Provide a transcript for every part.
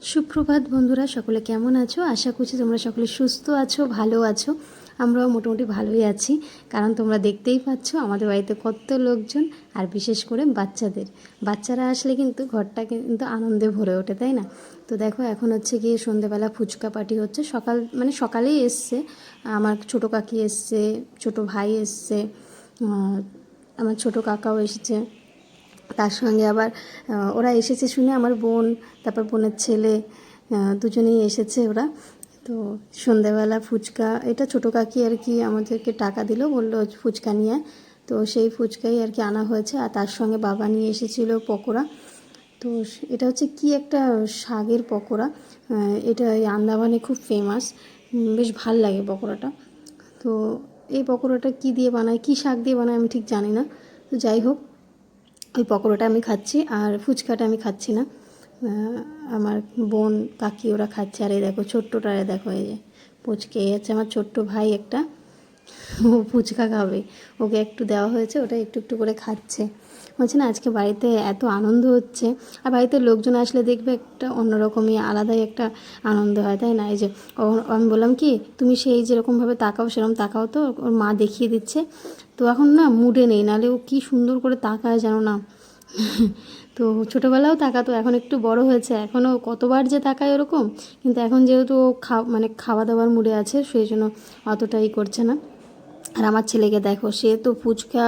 সুপ্রভাত বন্ধুরা, সকলে কেমন আছো? আশা করছি তোমরা সকলে সুস্থ আছো, ভালো আছো। আমরাও মোটামুটি ভালোই আছি, কারণ তোমরা দেখতেই পাচ্ছ আমাদের বাড়িতে কত লোকজন, আর বিশেষ করে বাচ্চারা আসলে কিন্তু ঘরটা কিন্তু আনন্দে ভরে ওঠে, তাই না? তো দেখো, এখন হচ্ছে গিয়ে সন্ধেবেলা ফুচকা পার্টি হচ্ছে। সকালেই এসছে, আমার ছোটো কাকি এসছে, ছোটো ভাই এসছে, আমার ছোটো কাকাও এসেছে। তার সঙ্গে আবার ওরা এসেছে শুনে আমার বোন, তারপর বোনের ছেলে, দুজনেই এসেছে ওরা। তো সন্ধ্যেবেলা ফুচকা, এটা ছোটো কাকি আর কি আমাদেরকে টাকা দিল, বললো ফুচকা নিয়ে। তো সেই ফুচকাই আর কি আনা হয়েছে, আর তার সঙ্গে বাবা নিয়ে এসেছিলো পকোড়া। তো এটা হচ্ছে কি একটা শাকের পকোড়া, এটা এই আন্দামানে খুব ফেমাস, বেশ ভাল লাগে পকোড়াটা। তো এই পকোড়াটা কি দিয়ে বানায়, কি শাক দিয়ে বানায় আমি ঠিক জানি না। তো যাই হোক, ওই পকোড়াটা আমি খাচ্ছি, আর ফুচকাটা আমি খাচ্ছি না। আমার বোন কাকি ওরা খাচ্ছে। আর এই দেখো ছোট্টটারে দেখো, এই যে পুচকে, এই হচ্ছে আমার ছোট্ট ভাই একটা, ও ফুচকা খাবে, ওকে একটু দেওয়া হয়েছে, ওটা একটু একটু করে খাচ্ছে। বলছে না, আজকে বাড়িতে এত আনন্দ হচ্ছে। আর বাড়িতে লোকজন আসলে দেখবে একটা অন্যরকমই আলাদাই একটা আনন্দ হয়, তাই না? এই যে আমি বললাম কি, তুমি সেই যেরকমভাবে তাকাও সেরকম তাকাও, তো ওর মা দেখিয়ে দিচ্ছে। তো এখন না মুডে নেই, নাহলে ও কী সুন্দর করে তাকায় যেন না। তো ছোটোবেলাও তাকাতো, এখন একটু বড় হয়েছে, এখনও কতবার যে তাকায় ওরকম। কিন্তু এখন যেহেতু ও খাওয়া দাওয়ার মুডে আছে, সেই জন্য অতটাই করছে না। আর আমার ছেলেকে দেখো, সে তো ফুচকা,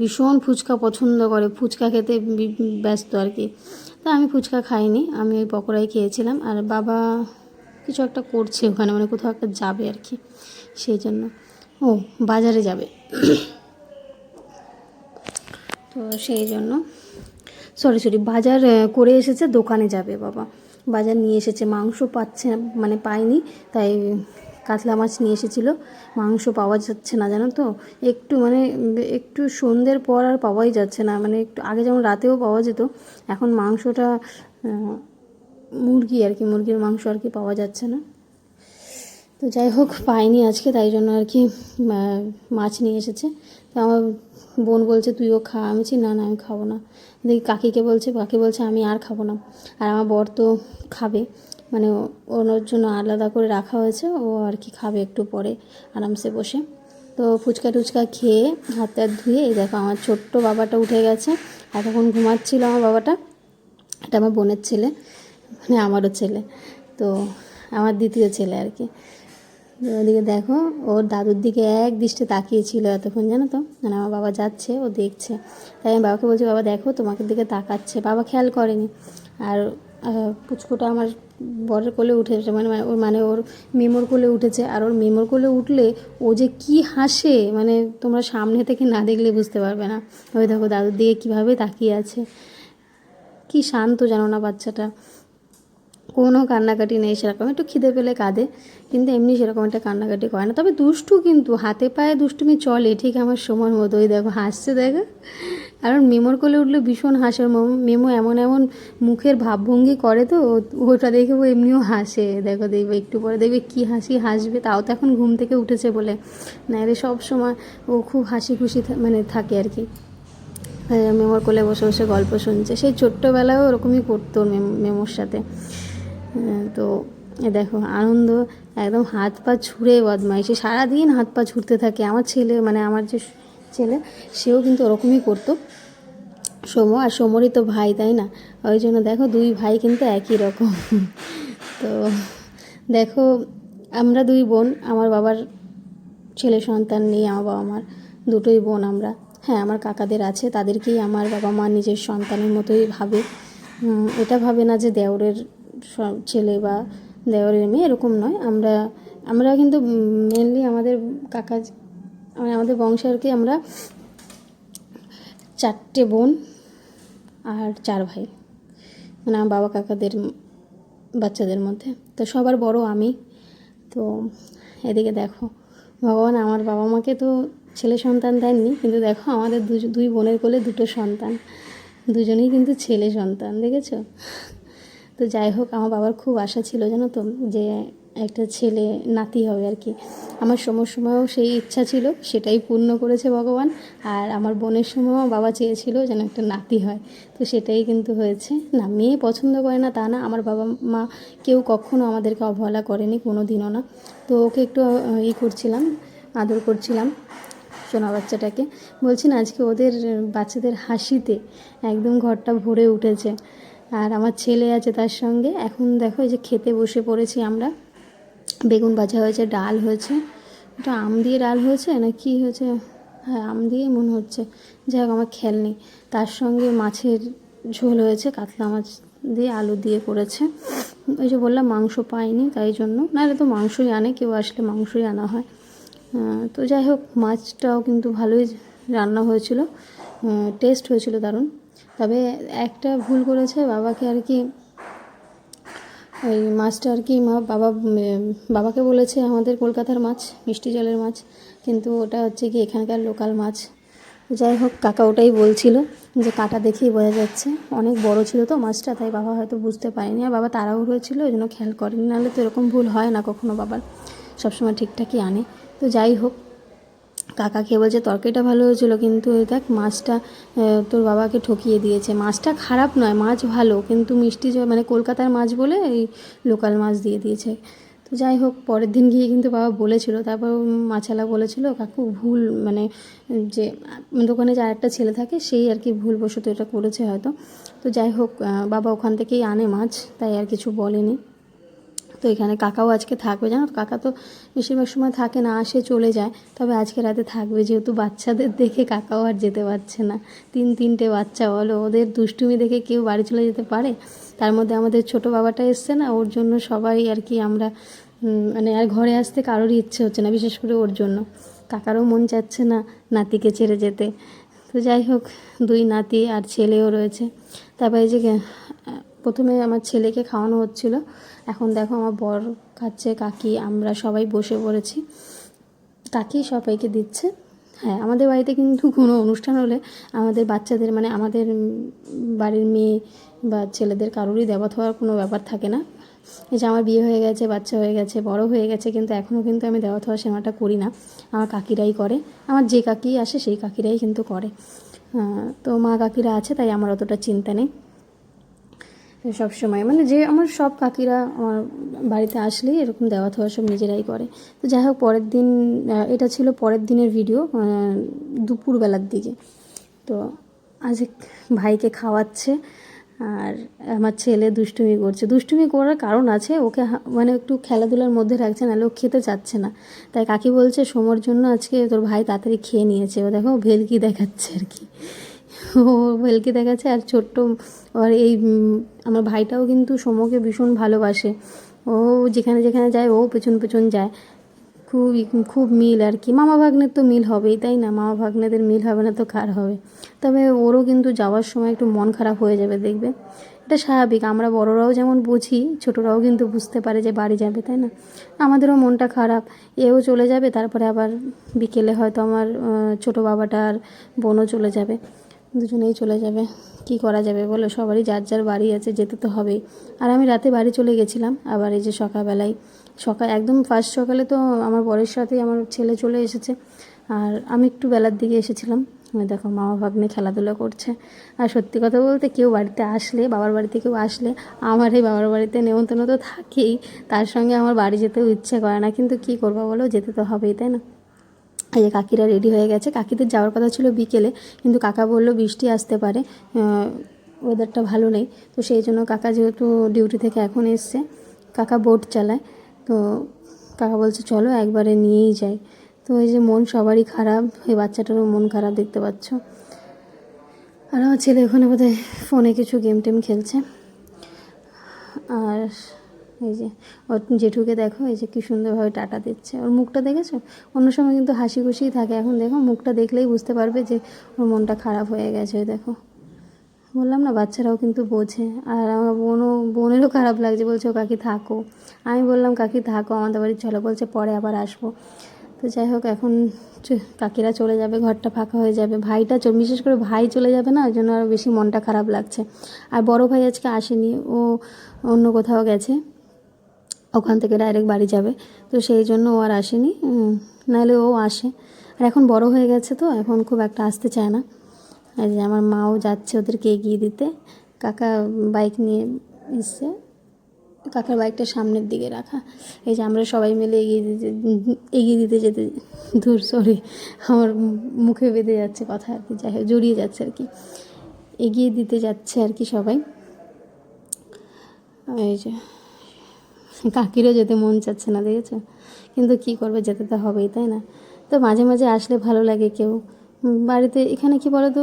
ভীষণ ফুচকা পছন্দ করে, ফুচকা খেতে ব্যস্ত আর কি। তা আমি ফুচকা খাইনি, আমি ওই পকোড়াই খেয়েছিলাম। আর বাবা কিছু একটা করছে ওখানে, কোথাও একটা যাবে আর কি, সেই জন্য। ও বাজারে যাবে। তো সেই জন্য সরি বাজার করে এসেছে, দোকানে যাবে বাবা। বাজার নিয়ে এসেছে, মাংস পাচ্ছে না, পায়নি, তাই কাতলা মাছ নিয়ে এসেছিলো। মাংস পাওয়া যাচ্ছে না, জানো তো। একটু সন্ধ্যের পর আর পাওয়াই যাচ্ছে না, একটু আগে যেমন রাতেও পাওয়া যেত, এখন মাংসটা মুরগি আর কি, মুরগির মাংস আর কি পাওয়া যাচ্ছে না। তো যাই হোক, পাইনি আজকে, তাই জন্য আর কি মাছ নিয়ে এসেছে। তো আমার বোন বলছে তুইও খা, আমি বলছি না আমি খাবো না। দেখি কাকি বলছে আমি আর খাবো না। আর আমার বর তো খাবে, ওর জন্য আলাদা করে রাখা হয়েছে, ও আর কি খাবে একটু পরে আরামসে বসে। তো ফুচকা টুচকা খেয়ে হাত টাত ধুয়ে, এই দেখো আমার ছোট্ট বাবাটা উঠে গেছে, এতক্ষণ ঘুমাচ্ছিল আমার বাবাটা। এটা আমার বোনের ছেলে, আমারও ছেলে, তো আমার দ্বিতীয় ছেলে আর কি। ওদিকে দেখো, ওর দাদুর দিকে এক দৃষ্টে তাকিয়েছিল এতক্ষণ, জানো তো। আমার বাবা যাচ্ছে, ও দেখছে, তাই আমি বাবাকে বলছি বাবা দেখো তোমাকে দিকে তাকাচ্ছে, বাবা খেয়াল করেনি। আর পুচকুটা আমার বরের কোলে উঠেছে, ওর মেমোর কোলে উঠেছে। আর ওর মেমোর কোলে উঠলে ও যে কি হাসে, তোমরা সামনে থেকে না দেখলে বুঝতে পারবে না। ওই দেখো দাদুর দিকে কীভাবে তাকিয়ে আছে, কি শান্ত জানো না বাচ্চাটা, কোনো কান্নাকাটি নেই সেরকম। একটু খিদে পেলে কাঁদে, কিন্তু এমনি সেরকম একটা কান্নাকাটি করে না। তবে দুষ্টু, কিন্তু হাতে পায়ে দুষ্টুমি চলে ঠিক আমার সময়ের মতো। ওই দেখো হাসছে, দেখো। কারণ মেমোর কোলে উঠলে ভীষণ হাসে, মেমো এমন এমন মুখের ভাবভঙ্গি করে, তো ওটা দেখে ও এমনিও হাসে। দেখবে একটু পরে দেখবে কী হাসবে। তাও তো এখন ঘুম থেকে উঠেছে বলে, না এলে সব সময় ও খুব হাসি খুশি থাকে আর কি। মেমোর কোলে বসে বসে গল্প শুনছে, সেই ছোট্টোবেলায়ও ওরকমই করতো মেমোর সাথে। তো দেখো আনন্দ, একদম হাত পা ছুঁড়ে বদমাইশি, সারাদিন হাত পা ছুটতে থাকে। আমার ছেলে, আমার যে ছেলে, সেও কিন্তু ওরকমই করতো। আর সোমরই তো ভাই, তাই না? ওই জন্য দেখো দুই ভাই কিন্তু একই রকম। তো দেখো, আমরা দুই বোন, আমার বাবার ছেলে সন্তান নেই, আমার বাবা মার দুটোই বোন আমরা। হ্যাঁ, আমার কাকাদের আছে, তাদেরকেই আমার বাবা মা নিজের সন্তানের মতোই ভাবে। এটা ভাবে না যে দেওরের ছেলে বা দেওরের মেয়ে, এরকম নয়। আমরা কিন্তু মেনলি আমাদের কাকা, আমাদের বংশে আর কি, আমরা 4টে বোন আর 4 ভাই, আমার বাবা কাকাদের বাচ্চাদের মধ্যে। তো সবার বড় আমি। তো এদিকে দেখো, ভগবান আমার বাবা মাকে তো ছেলে সন্তান দেননি, কিন্তু দেখো আমাদের দুই বোনের কোলে দুটো সন্তান, দুজনেই কিন্তু ছেলে সন্তান, দেখেছো? তো যাই হোক, আমার বাবার খুব আশা ছিল, জানো তো, যে একটা ছেলে নাতি হবে আর কি। আমার সময়ও সেই ইচ্ছা ছিল, সেটাই পূর্ণ করেছে ভগবান। আর আমার বোনের সময়ও বাবা চেয়েছিল যেন একটা নাতি হয়, তো সেটাই কিন্তু হয়েছে। না, মেয়ে পছন্দ করে না তা না, আমার বাবা মা কেউ কখনো আমাদেরকে অবহেলা করেনি, কোনো দিনও না। তো ওকে একটু করছিলাম, আদর করছিলাম সোনা বাচ্চাটাকে। বলছি না, আজকে ওদের বাচ্চাদের হাসিতে একদম ঘরটা ভরে উঠেছে। আর আমার ছেলে আছে তার সঙ্গে। এখন দেখো এই যে খেতে বসে পড়েছি আমরা। বেগুন ভাজা হয়েছে, ডাল হয়েছে, এটা আম দিয়ে ডাল হয়েছে না কি হয়েছে, হ্যাঁ আম দিয়ে মনে হচ্ছে, যাই হোক আমার খেয়াল নেই। তার সঙ্গে মাছের ঝোল হয়েছে, কাতলা মাছ দিয়ে আলু দিয়ে করেছে। ওই যে বললাম মাংস পাইনি তাই জন্য, নাহলে তো মাংসই আনে, কেউ আসলে মাংসই আনা হয়। তো যাই হোক মাছটাও কিন্তু ভালোই রান্না হয়েছিল, টেস্ট হয়েছিল দারুণ। তবে একটা ভুল করেছে বাবাকে আর কি, ওই মাছটা আর কি বাবাকে বলেছে আমাদের কলকাতার মাছ, মিষ্টি জলের মাছ, কিন্তু ওটা হচ্ছে কি এখানকার লোকাল মাছ। যাই হোক কাকা ওটাই বলছিল যে কাটা দেখেই বোঝা যাচ্ছে, অনেক বড় ছিল তো মাছটা, তাই বাবা হয়তো বুঝতে পারেনি। আর বাবা তাড়াহুড়ো হয়েছিল, ওই জন্য খেয়াল করেনি, নাহলে তো এরকম ভুল হয় না কখনো বাবার, সবসময় ঠিকঠাকই আনে। তো যাই হোক কাকা খেয়ে বলছে তরকারিটা ভালো হয়েছিল, কিন্তু দেখ মাছটা তোর বাবাকে ঠকিয়ে দিয়েছে। মাছটা খারাপ নয়, মাছ ভালো, কিন্তু মিষ্টি মানে কলকাতার মাছ বলে এই লোকাল মাছ দিয়ে দিয়েছে। তো যাই হোক পরের দিন গিয়ে কিন্তু বাবা বলেছিল, তারপর মাছালা বলেছিল কাকু ভুল, মানে যে দোকানে যে আরেকটা ছেলে থাকে সেই আর কি ভুলবশত এটা করেছে হয়তো। তো যাই হোক বাবা ওখান থেকেই আনে মাছ, তাই আর কিছু বলেনি। তো এখানে কাকাও আজকে থাকবে, জানো তো কাকা তো বেশিরভাগ সময় থাকে না, আসে চলে যায়, তবে আজকে রাতে থাকবে। যেহেতু বাচ্চাদের দেখে কাকাও আর যেতে পারছে না, তিনটে বাচ্চা, বলো ওদের দুষ্টুমি দেখে কেউ বাড়ি চলে যেতে পারে? তার মধ্যে আমাদের ছোট বাবাটা এসছে না, ওর জন্য সবাই আর কি আমরা মানে আর ঘরে আসতে কারোরই ইচ্ছে হচ্ছে না, বিশেষ করে ওর জন্য। কাকারও মন চাচ্ছে না নাতিকে ছেড়ে যেতে। তো যাই হোক দুই নাতি আর ছেলেও রয়েছে। তারপরে এই যে প্রথমে আমার ছেলেকে খাওয়ানো হচ্ছিল, এখন দেখো আমার বর খাচ্ছে, কাকি, আমরা সবাই বসে পড়েছি, কাকি সবাইকে দিচ্ছে। হ্যাঁ আমাদের বাড়িতে কিন্তু কোনো অনুষ্ঠান হলে আমাদের বাচ্চাদের মানে আমাদের বাড়ির মেয়ে বা ছেলেদের কারোরই দেওয়া হওয়ার কোনো ব্যাপার থাকে না। এই যে আমার বিয়ে হয়ে গেছে, বাচ্চা হয়ে গেছে, বড় হয়ে গেছে, কিন্তু এখনও কিন্তু আমি দেওয়া হওয়ার সেমাটা করি না, আমার কাকিরাই করে। আমার যে কাকি আসে সেই কাকিরাই কিন্তু করে। তো মা কাকিরা আছে তাই আমার অতটা চিন্তা নেই। সব সময় মানে যে আমার সব কাকিরা আমার বাড়িতে আসলেই এরকম দেওয়া থাওয়া সব নিজেরাই করে। তো যাই হোক পরের দিন, এটা ছিল পরের দিনের ভিডিও, দুপুরবেলার দিকে। তো আজ ভাইকে খাওয়াচ্ছে, আর আমার ছেলে দুষ্টুমি করছে। দুষ্টুমি করার কারণ আছে, ওকে মানে একটু খেলাধুলার মধ্যে রাখছে, নাহলে ও খেতে চাচ্ছে না। তাই কাকি বলছে সোমর জন্য আজকে তোর ভাই তাড়াতাড়ি খেয়ে নিয়েছে। ও দেখো ভেলকি দেখাচ্ছে আর কি, ও ভেলকি দেখাচ্ছে। আর ছোট্ট আর এই আমার ভাইটাও কিন্তু সোমকে ভীষণ ভালোবাসে, ও যেখানে যেখানে যায় ও পেছন পেছন যায়। খুব মিল আর কি, মামা ভাগ্নের তো মিল হবেই তাই না, মামা ভাগ্নেদের মিল হবে না তো কার হবে? তবে ওরও কিন্তু যাওয়ার সময় একটু মন খারাপ হয়ে যাবে দেখবে, এটা স্বাভাবিক। আমরা বড়রাও যেমন বুঝি, ছোটরাও কিন্তু বুঝতে পারে যে বাড়ি যাবে, তাই না? আমাদেরও মনটা খারাপ, এও চলে যাবে, তারপরে আবার বিকেলে হয়তো আমার ছোটো বাবাটা আর বোনও চলে যাবে, দুজনেই চলে যাবে। কি করা যাবে বলো, সবারই যার যার বাড়ি আছে, যেতে তো হবেই। আর আমি রাতে বাড়ি চলে গেছিলাম, আবার এই যে সকালবেলায় একদম ফার্স্ট সকালে তো আমার বরের সাথেই আমার ছেলে চলে এসেছে, আর আমি একটু বেলার দিকে এসেছিলাম। দেখো মামা ভাগ্নে খেলাধুলা করছে। আর সত্যি কথা বলতে কেউ বাড়িতে আসলে, বাবার বাড়িতে কেউ আসলে, আমার এই বাবার বাড়িতে নেমন্তন্ন তো থাকেই, তার সঙ্গে আমার বাড়ি যেতেও ইচ্ছে করে না, কিন্তু কী করবো বলো, যেতে তো হবেই, তাই না? এই যে কাকিরা রেডি হয়ে গেছে, কাকিদের যাওয়ার কথা ছিল বিকেলে, কিন্তু কাকা বলল বৃষ্টি আসতে পারে, ওয়েদারটা ভালো নেই। তো সেই জন্য কাকা যেহেতু ডিউটি থেকে এখন এসছে, কাকা বোট চালায়, তো কাকা বলছে চলো একবারে নিয়েই যাই। তো এই যে মন সবারই খারাপ, এই বাচ্চাটারও মন খারাপ দেখতে পাচ্ছ। আর আমার ছেলে ওখানে বোধহয় ফোনে কিছু গেম টেম খেলছে। আর এই যে ওর জেঠুকে দেখো, এই যে কী সুন্দরভাবে টাটা দিচ্ছে, ওর মুখটা দেখেছো? অন্য সময় কিন্তু হাসি খুশিই থাকে, এখন দেখো মুখটা দেখলেই বুঝতে পারবে যে ওর মনটা খারাপ হয়ে গেছে। দেখো বললাম না বাচ্চারাও কিন্তু বোঝে। আর আমার বোনেরও খারাপ লাগছে, বলছে ও কাকি থাকো। আমি বললাম কাকি থাকো, আমাদের বাড়ি চলো, বলছে পরে আবার আসবো। তো যাই হোক এখন কাকিরা চলে যাবে, ঘরটা ফাঁকা হয়ে যাবে। ভাইটা বিশেষ করে ভাই চলে যাবে না, ওই জন্য আরও বেশি মনটা খারাপ লাগছে। আর বড় ভাই আজকে আসেনি, ও অন্য কোথাও গেছে। ওখান থেকে ডাইরেক্ট বাড়ি যাবে, তো সেই জন্য ও আর আসেনি, নাহলে ও আসে। আর এখন বড় হয়ে গেছে তো এখন খুব একটা আসতে চায় না। আর যে আমার মাও যাচ্ছে ওদেরকে এগিয়ে দিতে, কাকা বাইক নিয়ে এসছে, কাকার বাইকটা সামনের দিকে রাখা। এই যে আমরা সবাই মিলে এগিয়ে দিতে যেতে, দূর সরি আমার মুখে বেঁধে যাচ্ছে কথা আর কি, যাই হোক জড়িয়ে যাচ্ছে আর কি, এগিয়ে দিতে যাচ্ছে আর কি সবাই। এই যে কাকিরও যেতে মন চাচ্ছে না, দেখেছো, কিন্তু কী করবে, যেতে তো হবেই, তাই না? তো মাঝে মাঝে আসলে ভালো লাগে। কেউ বাড়িতে, এখানে কি বলো তো,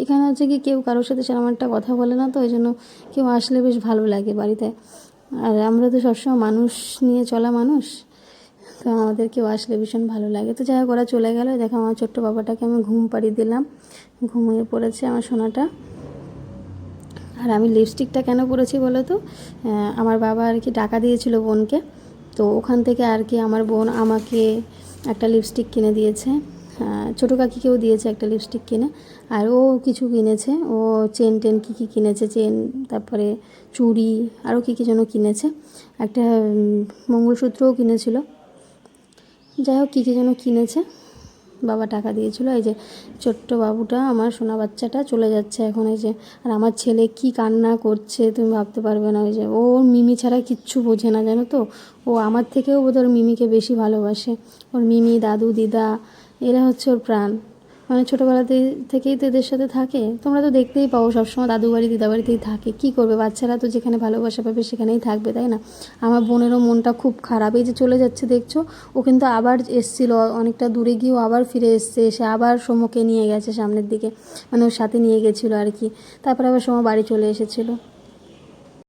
এখানে হচ্ছে কি কেউ কারোর সাথে সেরকম একটা কথা বলে না, তো ওই জন্য কেউ আসলে বেশ ভালো লাগে বাড়িতে। আর আমরা তো সবসময় মানুষ নিয়ে চলা মানুষ, তো আমাদের কেউ আসলে ভীষণ ভালো লাগে। তো যাই হোক ওরা চলে গেলো। দেখো আমার ছোট্ট বাবাটাকে আমি ঘুম পাড়িয়ে দিলাম, ঘুমিয়ে পড়েছে আমার সোনাটা। আর আমি লিপস্টিকটা কেন পরেছি বলো তো, আমার বাবা আর কি টাকা দিয়েছিল বোনকে, তো ওখান থেকে আর কি আমার বোন আমাকে একটা লিপস্টিক কিনে দিয়েছে, ছোটো কাকিকেও দিয়েছে একটা লিপস্টিক কিনে, আর ও কিছু কিনেছে, ও চেন টেন কী কিনেছে, চেন, তারপরে চুড়ি, আরও কী যেন কিনেছে, একটা মঙ্গলসূত্রও কিনেছিল, যাই হোক কী যেন কিনেছে, বাবা টাকা দিয়েছিল। এই যে ছোট্ট বাবুটা আমার সোনা বাচ্চাটা চলে যাচ্ছে এখন। এই যে, আর আমার ছেলে কি কান্না করছে তুমি ভাবতে পারবে না। ওই যে ও মিমি ছাড়া কিচ্ছু বোঝে না জানো তো, ও আমার থেকেও বোধ ওর মিমিকে বেশি ভালোবাসে। ওর মিমি, দাদু, দিদা এরা হচ্ছে ওর প্রাণ, মানে ছোটোবেলাতে থেকেই তো এদের সাথে থাকে। তোমরা তো দেখতেই পাও সবসময় দাদু বাড়ি দিদা বাড়িতেই থাকে, কী করবে, বাচ্চারা তো যেখানে ভালোবাসা পাবে সেখানেই থাকবে, তাই না? আমার বোনেরও মনটা খুব খারাপ, এই যে চলে যাচ্ছে দেখছো, ও কিন্তু আবার এসছিল, অনেকটা দূরে গিয়েও আবার ফিরে এসছে, এসে আবার সোমকে নিয়ে গেছে সামনের দিকে, মানে ওর সাথে নিয়ে গেছিলো আর কি, তারপর আবার সোমা বাড়ি চলে এসেছিলো।